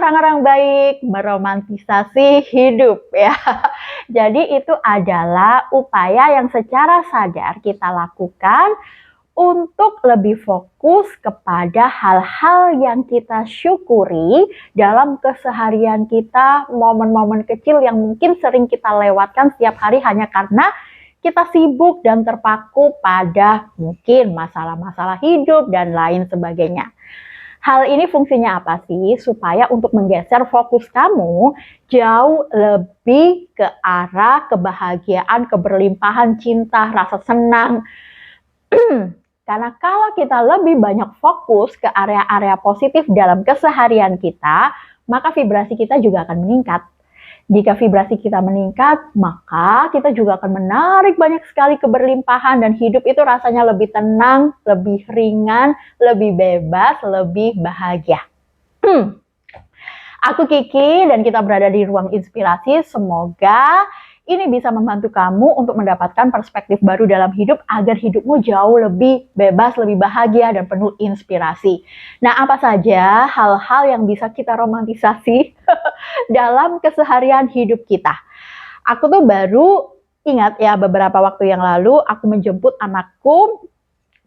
orang-orang baik, meromantisasi hidup ya. Jadi itu adalah upaya yang secara sadar kita lakukan untuk lebih fokus kepada hal-hal yang kita syukuri dalam keseharian kita, momen-momen kecil yang mungkin sering kita lewatkan setiap hari hanya karena kita sibuk dan terpaku pada mungkin masalah-masalah hidup dan lain sebagainya. Hal ini fungsinya apa sih? Supaya untuk menggeser fokus kamu jauh lebih ke arah kebahagiaan, keberlimpahan cinta, rasa senang. Karena kalau kita lebih banyak fokus ke area-area positif dalam keseharian kita, maka vibrasi kita juga akan meningkat. Jika vibrasi kita meningkat, maka kita juga akan menarik banyak sekali keberlimpahan dan hidup itu rasanya lebih tenang, lebih ringan, lebih bebas, lebih bahagia. Aku Kiki dan kita berada di Ruang Inspirasi. Semoga ini bisa membantu kamu untuk mendapatkan perspektif baru dalam hidup agar hidupmu jauh lebih bebas, lebih bahagia, dan penuh inspirasi. Nah, apa saja hal-hal yang bisa kita romantisasi dalam keseharian hidup kita? Aku tuh baru ingat ya beberapa waktu yang lalu aku menjemput anakku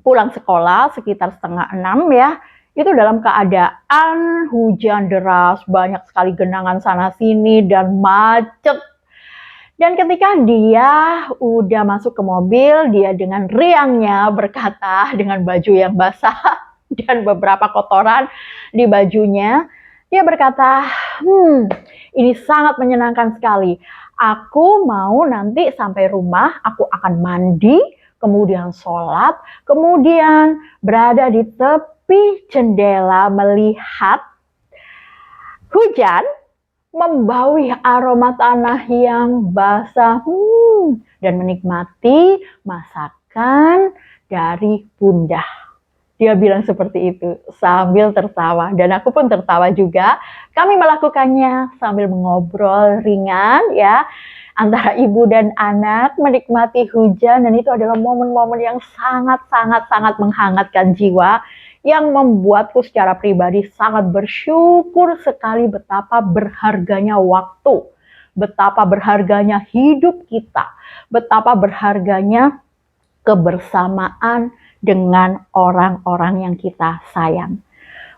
pulang sekolah sekitar 5:30 ya. Itu dalam keadaan hujan deras, banyak sekali genangan sana-sini, dan macet. Dan ketika dia udah masuk ke mobil, dia dengan riangnya berkata dengan baju yang basah dan beberapa kotoran di bajunya, dia berkata, ini sangat menyenangkan sekali. Aku mau nanti sampai rumah, aku akan mandi, kemudian sholat, kemudian berada di tepi jendela melihat hujan, membawi aroma tanah yang basah dan menikmati masakan dari bunda. Dia bilang seperti itu sambil tertawa dan aku pun tertawa juga. Kami melakukannya sambil mengobrol ringan ya antara ibu dan anak, menikmati hujan, dan itu adalah momen-momen yang sangat menghangatkan jiwa, yang membuatku secara pribadi sangat bersyukur sekali betapa berharganya waktu, betapa berharganya hidup kita, betapa berharganya kebersamaan dengan orang-orang yang kita sayang.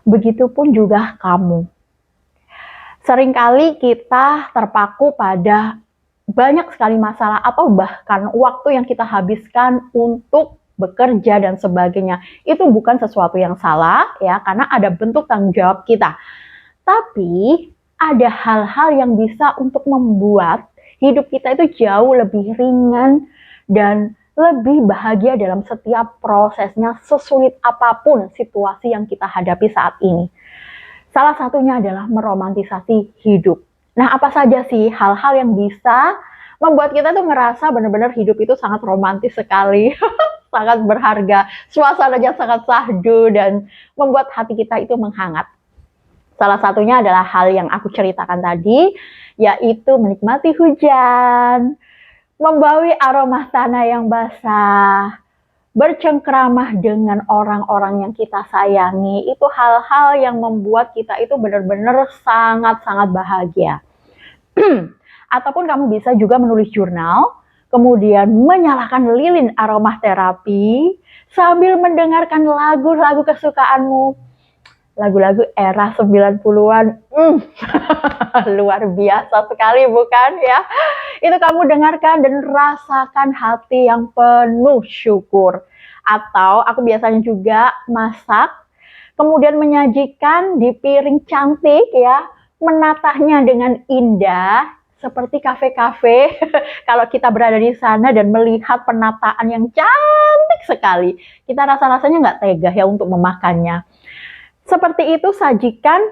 Begitupun juga kamu. Seringkali kita terpaku pada banyak sekali masalah atau bahkan waktu yang kita habiskan untuk bekerja dan sebagainya. Itu bukan sesuatu yang salah ya, karena ada bentuk tanggung jawab kita. Tapi ada hal-hal yang bisa untuk membuat hidup kita itu jauh lebih ringan dan lebih bahagia dalam setiap prosesnya, sesulit apapun situasi yang kita hadapi saat ini. Salah satunya adalah meromantisasi hidup. Nah, apa saja sih hal-hal yang bisa membuat kita tuh ngerasa benar-benar hidup itu sangat romantis sekali, sangat berharga, suasananya sangat syahdu, dan membuat hati kita itu menghangat. Salah satunya adalah hal yang aku ceritakan tadi, yaitu menikmati hujan, membawi aroma tanah yang basah, bercengkrama dengan orang-orang yang kita sayangi. Itu hal-hal yang membuat kita itu benar-benar sangat bahagia. Ataupun kamu bisa juga menulis jurnal, kemudian menyalakan lilin aromaterapi sambil mendengarkan lagu-lagu kesukaanmu. Lagu-lagu era 90-an. Luar biasa sekali bukan ya? Itu kamu dengarkan dan rasakan hati yang penuh syukur. Atau aku biasanya juga masak, kemudian menyajikan di piring cantik ya, menatanya dengan indah, seperti kafe-kafe. Kalau kita berada di sana dan melihat penataan yang cantik sekali, kita rasa-rasanya nggak tega ya untuk memakannya. Seperti itu sajikan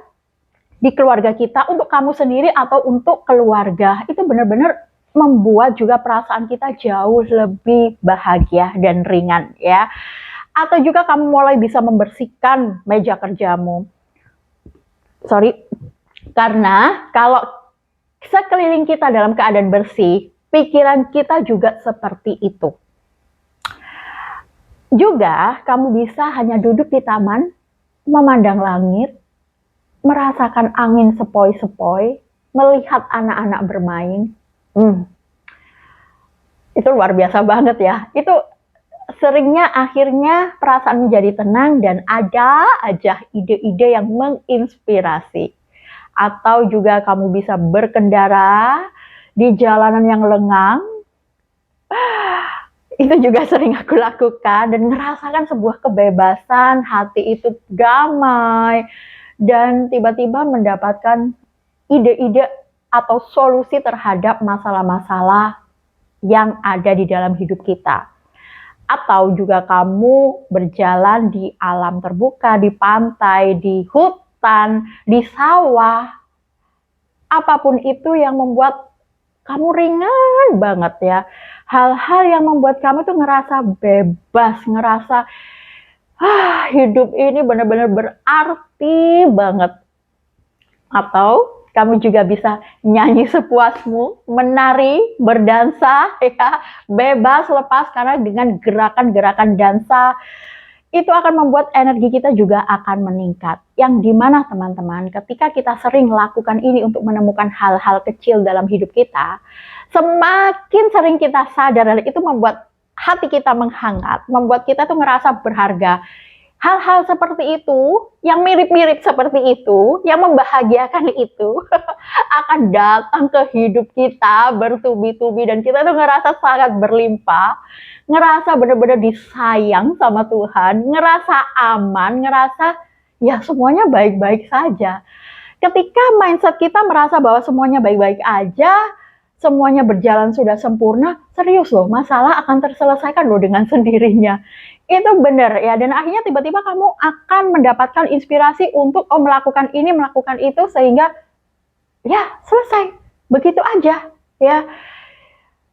di keluarga kita, untuk kamu sendiri atau untuk keluarga. Itu benar-benar membuat juga perasaan kita jauh lebih bahagia dan ringan ya. Atau juga kamu mulai bisa membersihkan meja kerjamu. Karena kalau sekeliling kita dalam keadaan bersih, pikiran kita juga seperti itu. Juga kamu bisa hanya duduk di taman, memandang langit, merasakan angin sepoi-sepoi, melihat anak-anak bermain, itu luar biasa banget ya. Itu seringnya akhirnya perasaan menjadi tenang dan ada aja ide-ide yang menginspirasi. Atau juga kamu bisa berkendara di jalanan yang lengang. Itu juga sering aku lakukan dan merasakan sebuah kebebasan, hati itu damai dan tiba-tiba mendapatkan ide-ide atau solusi terhadap masalah-masalah yang ada di dalam hidup kita. Atau juga kamu berjalan di alam terbuka, di pantai, di hutan, di sawah, apapun itu yang membuat kamu ringan banget ya. Hal-hal yang membuat kamu tuh ngerasa bebas, ngerasa hidup ini benar-benar berarti banget. Atau kamu juga bisa nyanyi sepuasmu, menari, berdansa, ya, bebas, lepas, karena dengan gerakan-gerakan dansa itu akan membuat energi kita juga akan meningkat. Yang dimana teman-teman, ketika kita sering lakukan ini untuk menemukan hal-hal kecil dalam hidup kita, semakin sering kita sadar, itu membuat hati kita menghangat, membuat kita tuh ngerasa berharga. Hal-hal seperti itu, yang mirip-mirip seperti itu, yang membahagiakan itu, akan datang ke hidup kita bertubi-tubi dan kita tuh ngerasa sangat berlimpah, ngerasa benar-benar disayang sama Tuhan, ngerasa aman, ngerasa ya semuanya baik-baik saja. Ketika mindset kita merasa bahwa semuanya baik-baik aja, semuanya berjalan sudah sempurna, serius loh, masalah akan terselesaikan loh dengan sendirinya. Itu benar ya, dan akhirnya tiba-tiba kamu akan mendapatkan inspirasi untuk melakukan ini, melakukan itu, sehingga ya selesai, begitu aja ya.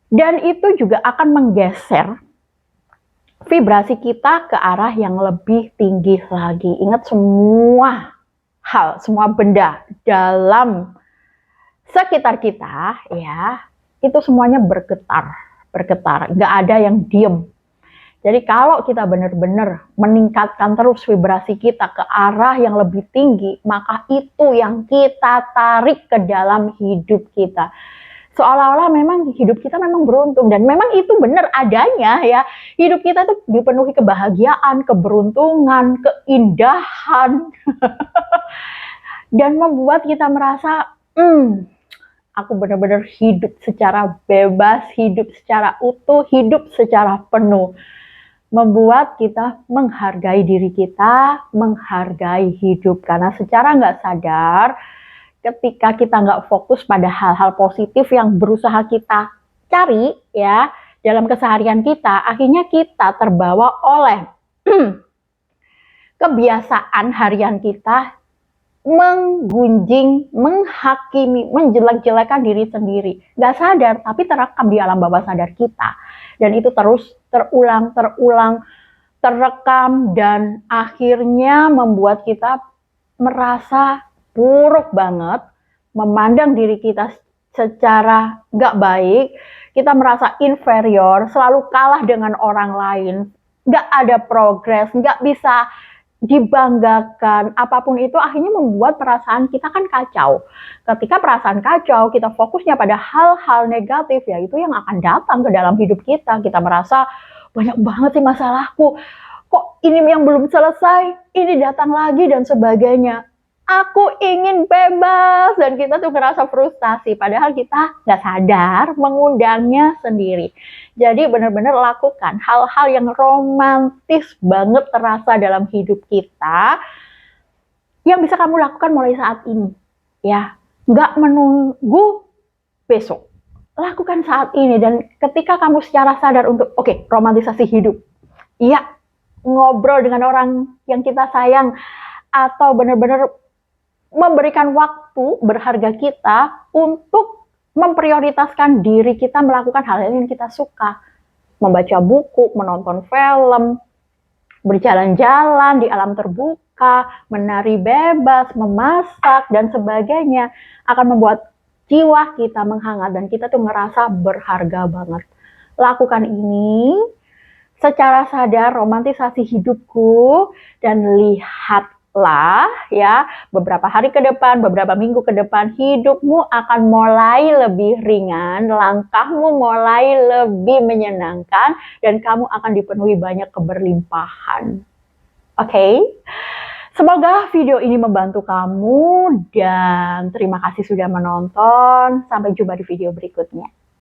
Dan itu juga akan menggeser vibrasi kita ke arah yang lebih tinggi lagi. Ingat, semua hal, semua benda dalam sekitar kita ya, itu semuanya bergetar, nggak ada yang diem. Jadi kalau kita benar-benar meningkatkan terus vibrasi kita ke arah yang lebih tinggi, maka itu yang kita tarik ke dalam hidup kita. Seolah-olah memang hidup kita memang beruntung, dan memang itu benar adanya ya. Hidup kita tuh dipenuhi kebahagiaan, keberuntungan, keindahan, dan membuat kita merasa, aku benar-benar hidup secara bebas, hidup secara utuh, hidup secara penuh. Membuat kita menghargai diri kita, menghargai hidup. Karena secara nggak sadar, ketika kita nggak fokus pada hal-hal positif yang berusaha kita cari ya dalam keseharian kita, akhirnya kita terbawa oleh kebiasaan harian kita menggunjing, menghakimi, menjelek-jelekan diri sendiri. Nggak sadar, tapi terekam di alam bawah sadar kita. Dan itu terus terulang, terekam, dan akhirnya membuat kita merasa buruk banget, memandang diri kita secara nggak baik, kita merasa inferior, selalu kalah dengan orang lain, nggak ada progres, nggak bisa dibanggakan, apapun itu akhirnya membuat perasaan kita kan kacau. Ketika perasaan kacau, kita fokusnya pada hal-hal negatif, ya itu yang akan datang ke dalam hidup kita. Kita merasa banyak banget sih masalahku, kok ini yang belum selesai, ini datang lagi dan sebagainya. Aku ingin bebas, dan kita tuh ngerasa frustasi, padahal kita nggak sadar mengundangnya sendiri. Jadi benar-benar lakukan hal-hal yang romantis banget terasa dalam hidup kita, yang bisa kamu lakukan mulai saat ini, ya. Nggak menunggu besok, lakukan saat ini. Dan ketika kamu secara sadar untuk romantisasi hidup, iya, ngobrol dengan orang yang kita sayang, atau benar-benar memberikan waktu berharga kita untuk memprioritaskan diri kita melakukan hal yang kita suka. Membaca buku, menonton film, berjalan-jalan di alam terbuka, menari bebas, memasak, dan sebagainya, akan membuat jiwa kita menghangat dan kita tuh ngerasa berharga banget. Lakukan ini secara sadar, romantisasi hidupku, dan lihat ya, beberapa hari ke depan, beberapa minggu ke depan, hidupmu akan mulai lebih ringan, langkahmu mulai lebih menyenangkan, dan kamu akan dipenuhi banyak keberlimpahan. Oke? Semoga video ini membantu kamu, dan terima kasih sudah menonton. Sampai jumpa di video berikutnya.